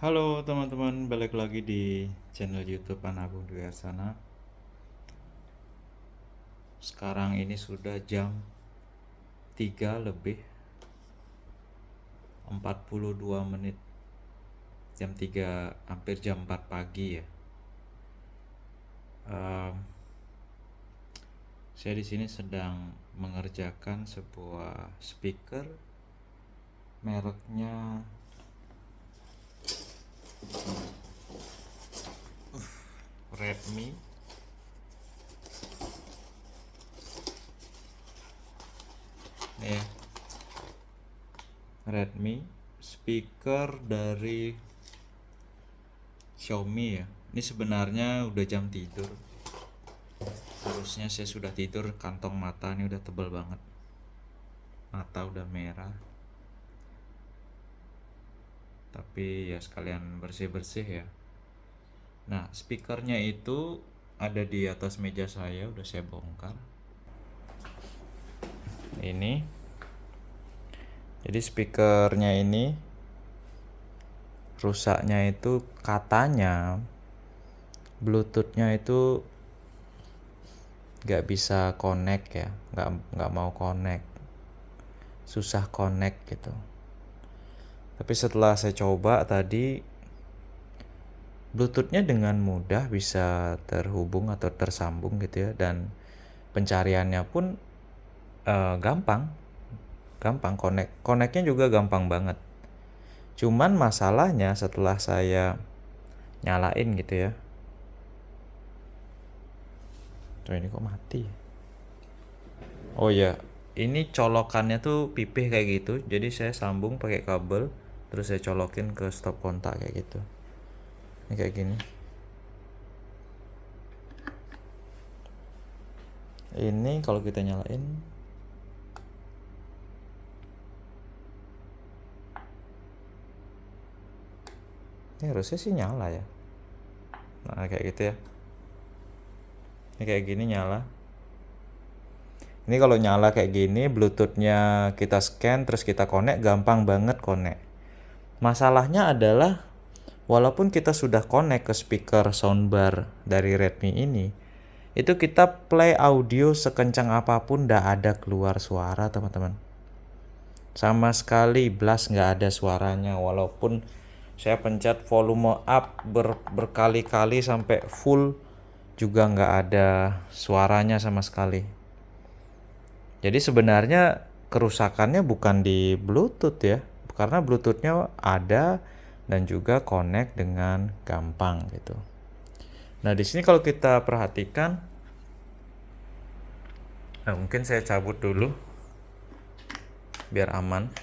Halo teman-teman, balik lagi di channel YouTube Anabu Dwiarsana. Sekarang ini sudah jam 3 lebih 42 menit. Jam 3 hampir jam 4 pagi ya. Em, saya di sini sedang mengerjakan sebuah speaker mereknya Redmi. Nih ya, Redmi speaker dari Xiaomi ya. Ini sebenarnya udah jam tidur. Harusnya saya sudah tidur, kantong mata ini udah tebal banget. Mata udah merah. Tapi ya sekalian bersih-bersih ya. Nah, speakernya itu ada di atas meja saya, udah saya bongkar. Ini. Jadi speakernya ini rusaknya itu katanya Bluetoothnya itu nggak bisa connect ya, nggak mau connect, susah connect gitu. Tapi setelah saya coba tadi, Bluetoothnya dengan mudah bisa terhubung atau tersambung gitu ya, dan pencariannya pun gampang, connectnya juga gampang banget. Cuman masalahnya setelah saya nyalain gitu ya, tuh ini kok mati. Oh ya, ini colokannya tuh pipih kayak gitu, jadi saya sambung pakai kabel, terus saya colokin ke stop kontak kayak gitu. Ini kayak gini. Ini kalau kita nyalain, ini harusnya sih nyala ya. Nah kayak gitu ya. Ini kayak gini nyala. Ini kalau nyala kayak gini, Bluetoothnya kita scan terus kita connect, gampang banget connect. Masalahnya adalah walaupun kita sudah connect ke speaker soundbar dari Redmi ini, itu kita play audio sekencang apapun nggak ada keluar suara teman-teman. Sama sekali blast nggak ada suaranya, walaupun saya pencet volume up berkali-kali sampai full juga nggak ada suaranya sama sekali. Jadi sebenarnya kerusakannya bukan di Bluetooth ya, karena Bluetoothnya ada dan juga connect dengan gampang gitu. Nah di sini kalau kita perhatikan, mungkin saya cabut dulu biar aman.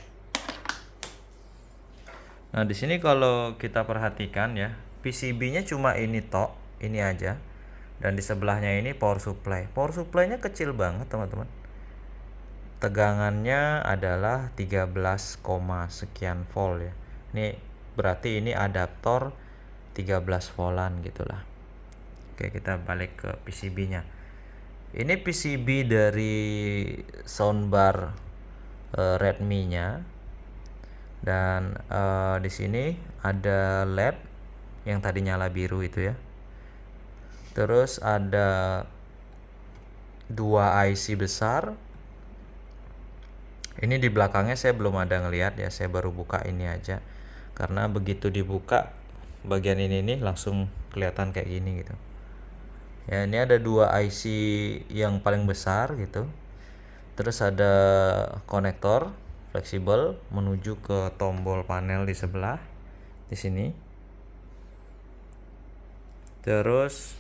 Nah di sini kalau kita perhatikan ya, PCB-nya cuma ini tok, ini aja, dan di sebelahnya ini power supply. Power supply-nya kecil banget teman-teman. Tegangannya adalah 13, sekian volt ya. Ini berarti ini adaptor 13 voltan gitulah. Oke, kita balik ke PCB-nya. Ini PCB dari soundbar Redmi-nya. Dan di sini ada LED yang tadi nyala biru itu ya. Terus ada dua IC besar. Ini di belakangnya saya belum ada ngelihat ya, saya baru buka ini aja. Karena begitu dibuka bagian ini nih langsung kelihatan kayak gini gitu. Ya, ini ada dua IC yang paling besar gitu. Terus ada konektor fleksibel menuju ke tombol panel di sebelah di sini. Terus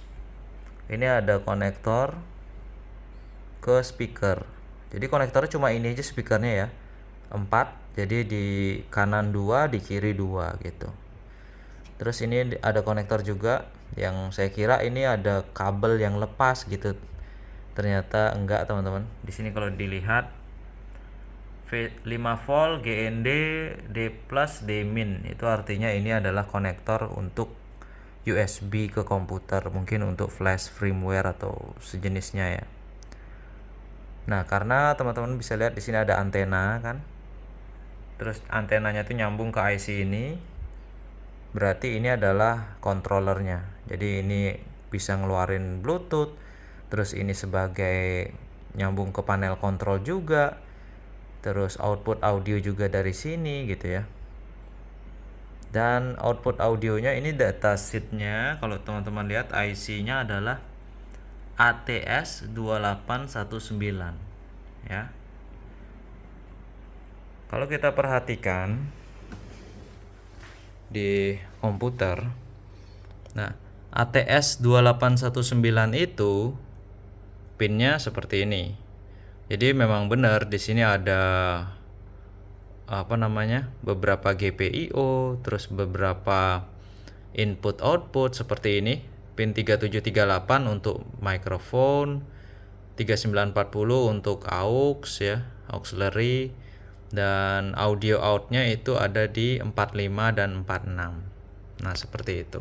ini ada konektor ke speaker. Jadi konektornya cuma ini aja speakernya ya. 4. Jadi di kanan 2, di kiri 2 gitu. Terus ini ada konektor juga yang saya kira ini ada kabel yang lepas gitu. Ternyata enggak teman-teman. Di sini kalau dilihat 5 volt GND D plus D min, itu artinya ini adalah konektor untuk USB ke komputer, mungkin untuk flash firmware atau sejenisnya ya. Nah, karena teman-teman bisa lihat di sini ada antena kan. Terus antenanya itu nyambung ke IC ini. berarti ini adalah controllernya. Jadi ini bisa ngeluarin Bluetooth, terus ini sebagai nyambung ke panel kontrol juga, terus output audio juga dari sini gitu ya. Dan output audionya ini datasheetnya, kalau teman-teman lihat IC-nya adalah ATS2819 ya. Kalau kita perhatikan di komputer, nah ATS2819 itu pinnya seperti ini. Jadi memang benar di sini ada beberapa GPIO, terus beberapa input output seperti ini. Pin 3738 untuk mikrofon, 3940 untuk aux ya, auxiliary, dan audio outnya itu ada di 45 dan 46. Nah, seperti itu.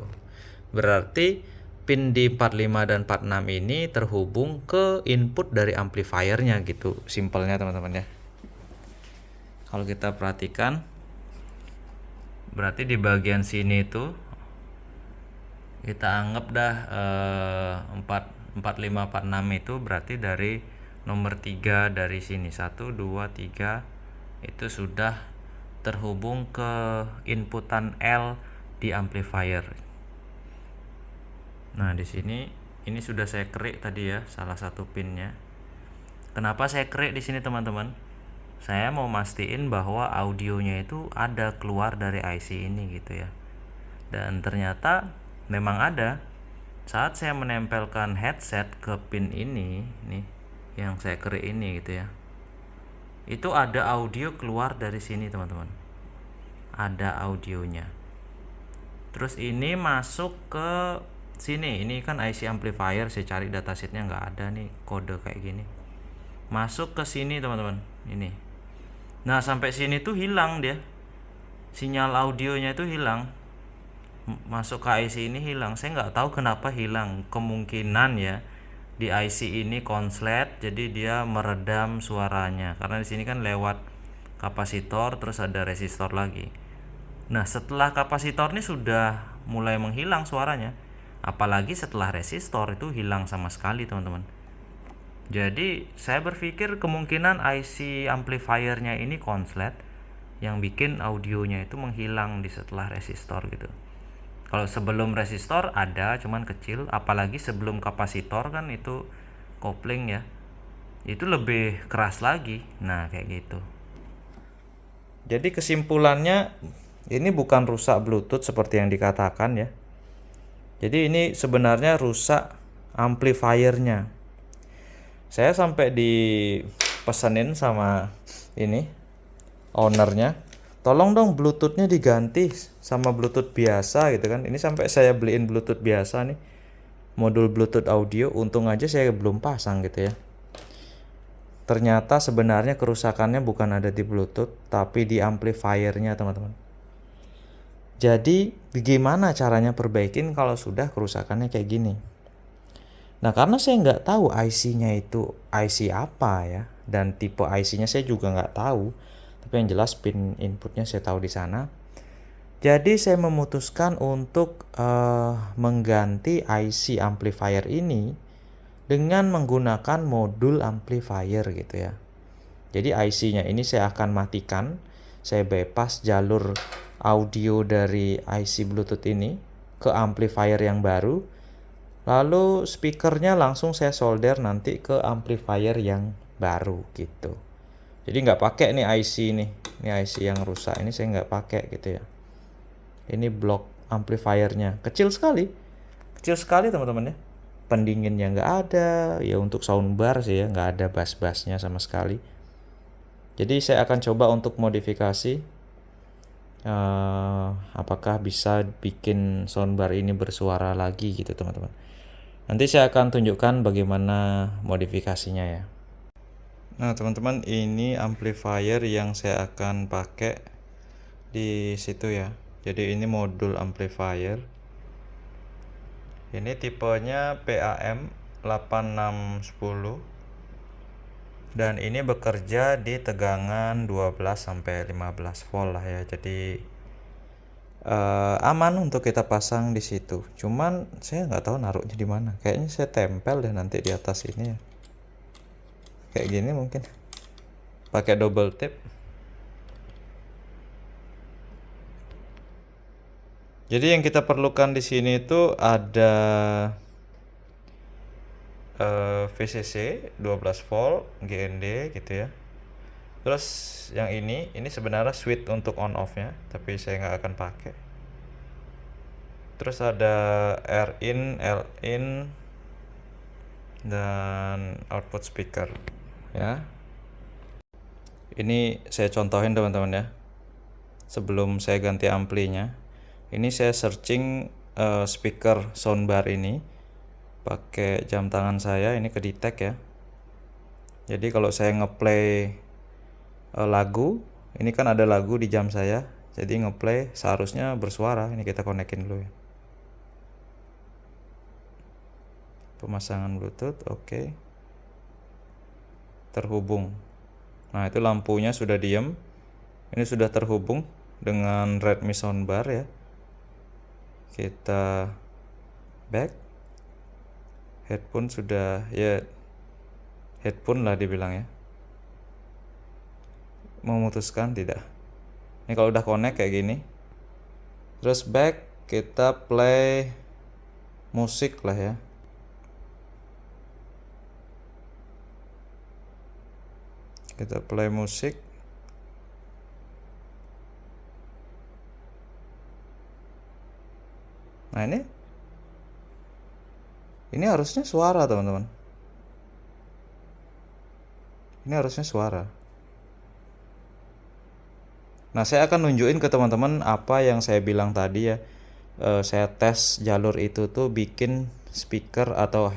Berarti pin di 45 dan 46 ini terhubung ke input dari amplifiernya gitu, simpelnya teman-teman ya. Kalau kita perhatikan, berarti di bagian sini itu kita anggap dah 4546 itu berarti dari nomor 3 dari sini, 1 2 3 itu sudah terhubung ke inputan L di amplifier. Nah, di sini ini sudah saya kerik tadi ya, salah satu pinnya. Kenapa saya kerik di sini teman-teman? Saya mau mastiin bahwa audionya itu ada keluar dari IC ini gitu ya. Dan ternyata memang ada. Saat saya menempelkan headset ke pin ini, nih yang saya kerik ini gitu ya, itu ada audio keluar dari sini teman-teman. Ada audionya. Terus ini masuk ke sini. Ini kan IC amplifier, saya cari datasheetnya nggak ada nih kode kayak gini. Masuk ke sini teman-teman. Ini. Nah, sampai sini tuh hilang dia. Sinyal audionya itu hilang. Masuk ke IC ini hilang. Saya nggak tahu kenapa hilang. Kemungkinan ya di IC ini konslet, jadi dia meredam suaranya. Karena di sini kan lewat kapasitor, terus ada resistor lagi. Nah, setelah kapasitor ini sudah mulai menghilang suaranya. Apalagi setelah resistor itu hilang sama sekali teman-teman. Jadi saya berpikir kemungkinan IC amplifiernya ini konslet, yang bikin audionya itu menghilang di setelah resistor gitu. Kalau sebelum resistor ada, cuman kecil, apalagi sebelum kapasitor kan itu kopling ya, itu lebih keras lagi. Nah, kayak gitu. Jadi kesimpulannya, ini bukan rusak Bluetooth seperti yang dikatakan ya. Jadi ini sebenarnya rusak amplifiernya. Saya sampai dipesenin sama ini ownernya, tolong dong Bluetoothnya diganti sama Bluetooth biasa gitu kan. Ini sampai saya beliin Bluetooth biasa nih, modul Bluetooth audio. Untung aja saya belum pasang gitu ya. Ternyata sebenarnya kerusakannya bukan ada di Bluetooth, tapi di amplifiernya teman-teman. Jadi gimana caranya perbaikin kalau sudah kerusakannya kayak gini? Nah, karena saya nggak tahu IC-nya itu IC apa ya, dan tipe IC-nya saya juga nggak tahu. Tapi yang jelas pin inputnya saya tahu di sana. Jadi saya memutuskan untuk mengganti IC amplifier ini dengan menggunakan modul amplifier gitu ya. Jadi IC-nya ini saya akan matikan. Saya bypass jalur audio dari IC Bluetooth ini ke amplifier yang baru. Lalu speakernya langsung saya solder nanti ke amplifier yang baru gitu. Jadi nggak pakai nih IC ini IC yang rusak ini saya nggak pakai gitu ya. Ini blok amplifiernya kecil sekali teman-teman ya. Pendinginnya nggak ada ya, untuk soundbar sih ya, nggak ada bass-bassnya sama sekali. Jadi saya akan coba untuk modifikasi apakah bisa bikin soundbar ini bersuara lagi gitu teman-teman. Nanti saya akan tunjukkan bagaimana modifikasinya ya. Nah teman-teman, ini amplifier yang saya akan pakai di situ ya. Jadi ini modul amplifier. Ini tipenya PAM 8610 dan ini bekerja di tegangan 12 sampai 15 volt lah ya. Jadi aman untuk kita pasang di situ. Cuman saya nggak tahu naruhnya di mana. Kayaknya saya tempel deh nanti di atas ini ya. Kayak gini mungkin. Pakai double tape. Jadi yang kita perlukan di sini itu ada VCC 12 volt, GND gitu ya. Terus yang ini sebenarnya switch untuk on off-nya, tapi saya nggak akan pakai. Terus ada R in, L in, dan output speaker ya. Ini saya contohin teman-teman ya. Sebelum saya ganti amplinya, ini saya searching speaker soundbar ini pakai jam tangan saya, ini ke detect ya. Jadi kalau saya ngeplay lagu, ini kan ada lagu di jam saya, jadi ngeplay seharusnya bersuara. Ini kita konekin dulu ya. Pemasangan Bluetooth, oke. Terhubung. Nah, itu lampunya sudah diem. Ini sudah terhubung dengan Redmi soundbar ya. Kita back. Headphone sudah ya, headphone lah dibilang ya. Memutuskan tidak. Ini kalau udah connect kayak gini. Terus back, kita play musik lah ya. Kita play musik. Nah, ini harusnya suara teman-teman. Ini harusnya suara. Nah, saya akan nunjukin ke teman-teman apa yang saya bilang tadi ya. Saya tes jalur itu tuh bikin speaker atau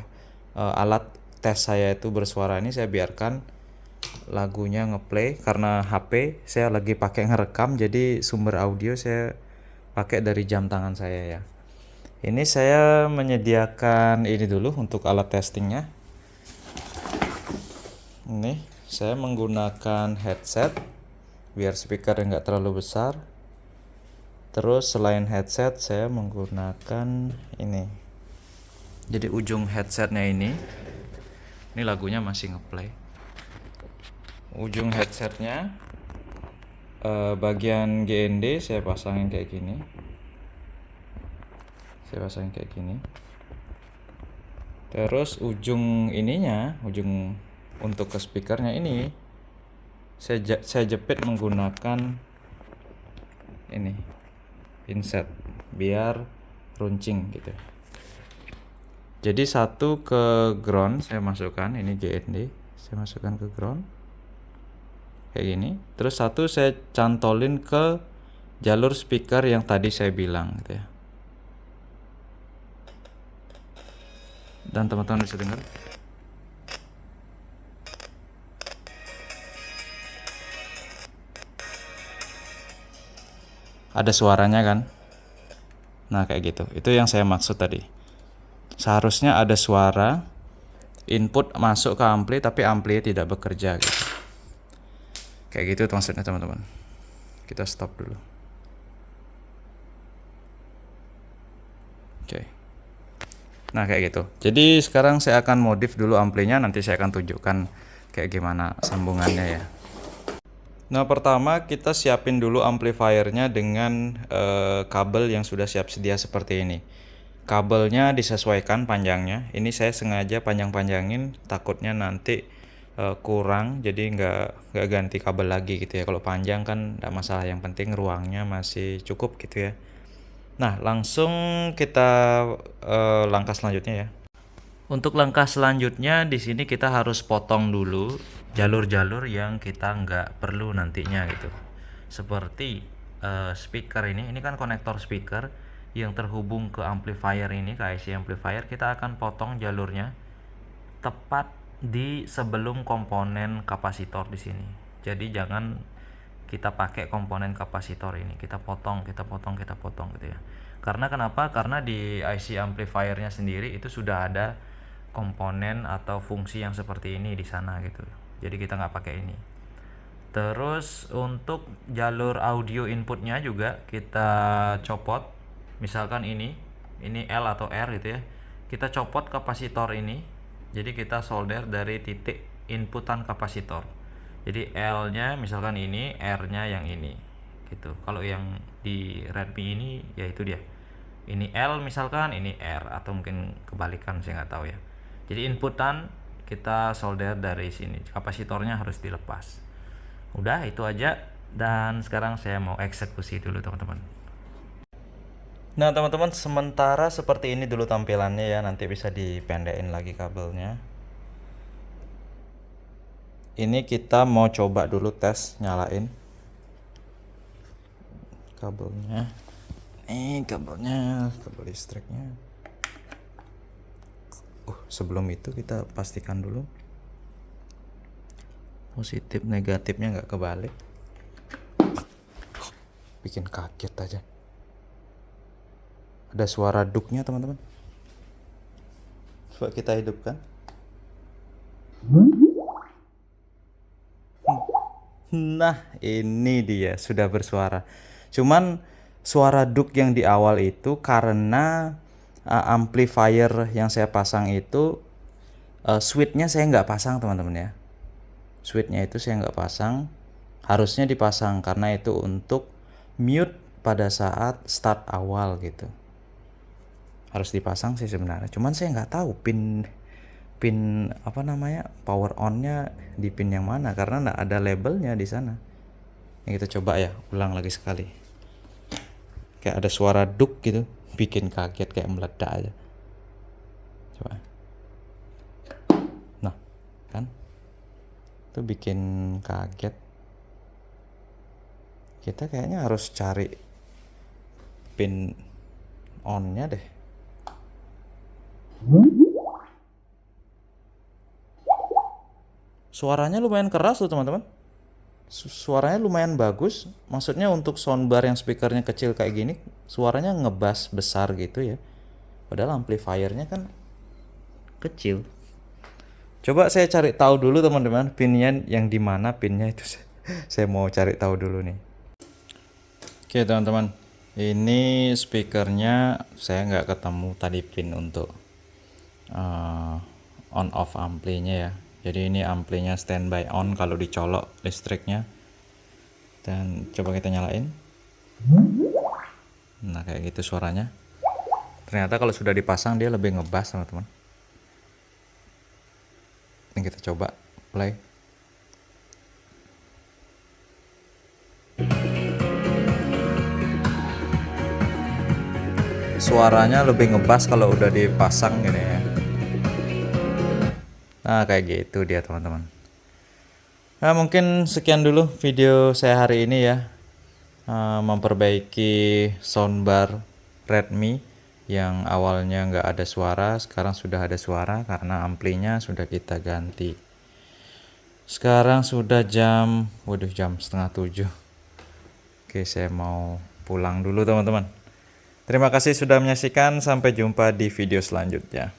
alat tes saya itu bersuara. Ini saya biarkan lagunya ngeplay karena HP saya lagi pakai ngerekam, jadi sumber audio saya pakai dari jam tangan saya ya. Ini saya menyediakan ini dulu untuk alat testingnya. Ini saya menggunakan headset biar speaker nggak terlalu besar. Terus selain headset saya menggunakan ini. Jadi ujung headsetnya ini lagunya masih ngeplay. Ujung headsetnya bagian GND saya pasangin kayak gini. Terus ujung ininya, ujung untuk ke speakernya ini saya jepit menggunakan ini pinset biar runcing gitu. Jadi satu ke ground saya masukkan, ini GND saya masukkan ke ground kayak gini. Terus satu saya cantolin ke jalur speaker yang tadi saya bilang gitu ya. Dan teman-teman bisa dengar. Ada suaranya kan? Nah, kayak gitu. Itu yang saya maksud tadi. Seharusnya ada suara input masuk ke ampli, tapi ampli tidak bekerja gitu. Kayak gitu maksudnya teman-teman. Kita stop dulu. Oke. Nah, kayak gitu. Jadi sekarang saya akan modif dulu amplinya, nanti saya akan tunjukkan kayak gimana sambungannya ya. Nah, pertama kita siapin dulu amplifiernya dengan kabel yang sudah siap sedia seperti ini. Kabelnya disesuaikan panjangnya. Ini saya sengaja panjang-panjangin, takutnya nanti kurang, jadi nggak ganti kabel lagi gitu ya. Kalau panjang kan nggak masalah, yang penting ruangnya masih cukup gitu ya. Nah, langsung kita langkah selanjutnya ya. Untuk langkah selanjutnya di sini kita harus potong dulu jalur-jalur yang kita nggak perlu nantinya gitu. Seperti speaker ini kan konektor speaker yang terhubung ke amplifier ini, ke IC amplifier. Kita akan potong jalurnya tepat di sebelum komponen kapasitor di sini. Jadi jangan kita pakai komponen kapasitor ini, kita potong gitu ya. Karena kenapa? Karena di IC amplifiernya sendiri itu sudah ada komponen atau fungsi yang seperti ini di sana gitu. Jadi kita nggak pakai ini. Terus untuk jalur audio inputnya juga kita copot. Misalkan ini L atau R gitu ya. Kita copot kapasitor ini. Jadi kita solder dari titik inputan kapasitor. Jadi L-nya misalkan ini, R-nya yang ini. Gitu. Kalau yang di Redmi ini ya itu dia. Ini L misalkan, ini R, atau mungkin kebalikan, saya nggak tahu ya. Jadi inputan kita solder dari sini. Kapasitornya harus dilepas. Udah itu aja, dan sekarang saya mau eksekusi dulu teman-teman. Nah teman-teman, sementara seperti ini dulu tampilannya ya, nanti bisa dipendekin lagi kabelnya. Ini kita mau coba dulu tes nyalain kabelnya. Kabelnya, kabel listriknya. Sebelum itu kita pastikan dulu positif negatifnya nggak kebalik. Bikin kaget aja. Ada suara duknya teman-teman. Coba kita hidupkan. Nah ini dia sudah bersuara. Cuman suara duk yang di awal itu karena amplifier yang saya pasang itu switchnya saya nggak pasang teman-teman ya. Switchnya itu saya nggak pasang, harusnya dipasang karena itu untuk mute pada saat start awal gitu. Harus dipasang sih sebenarnya, cuman saya nggak tahu pin apa namanya power on-nya di pin yang mana karena nggak ada labelnya di sana. Ini kita coba ya, ulang lagi sekali. Kayak ada suara duk gitu, bikin kaget kayak meledak aja. Coba. Nah, kan? Itu bikin kaget. Kita kayaknya harus cari pin on-nya deh. Suaranya lumayan keras tuh teman-teman. Suaranya lumayan bagus. Maksudnya untuk soundbar yang speakernya kecil kayak gini, suaranya ngebass besar gitu ya. Padahal amplifiernya kan kecil. Coba saya cari tahu dulu teman-teman, pinnya yang di mana pinnya itu. Saya mau cari tahu dulu nih. Oke teman-teman, ini speakernya saya nggak ketemu tadi pin untuk on off amplinya ya. Jadi ini amplinya standby on kalau dicolok listriknya. Dan coba kita nyalain. Nah kayak gitu suaranya. Ternyata kalau sudah dipasang dia lebih ngebass teman-teman. Ini kita coba play. Suaranya lebih ngebass kalau udah dipasang gini ya. Nah kayak gitu dia teman-teman. Nah mungkin sekian dulu video saya hari ini ya, memperbaiki soundbar Redmi yang awalnya nggak ada suara, sekarang sudah ada suara karena amplinya sudah kita ganti. Sekarang sudah jam 6:30. Oke, saya mau pulang dulu teman-teman. Terima kasih sudah menyaksikan, sampai jumpa di video selanjutnya.